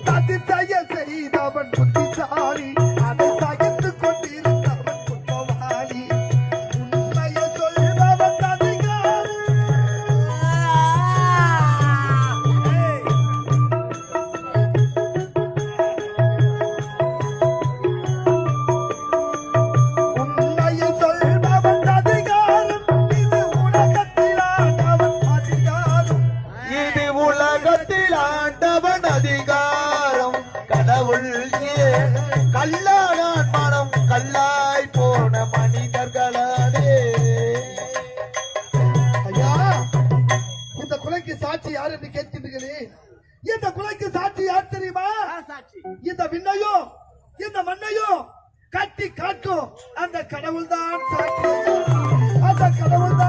சதிசய செய்தவன் புத்திசாலி, அதை சகித்து கொண்டிருந்தவன் குற்றவாளி. உண்மையை சொல்பவன் அதிகாரி. உண்மையை சொல்பவன் அதிகாரம். இது உலகத்தில் ஆண்டவன் அதிகாரம். இது உலகத்தில் ஆண்டவன் அதிகாரம். கடவுள் கல்லாடான் மனம் கல்லாய் போன மனிதர்களாலே. ஐயா, இந்த கொலைக்கு சாட்சி யார் என்று கேட்கின்றீர்களே? இந்த கொலைக்கு சாட்சி யார் தெரியுமா? இந்த விண்ணையும் இந்த மண்ணையும் கட்டி காட்டும் அந்த கடவுள் தான் சாட்சி. அந்த கடவுள்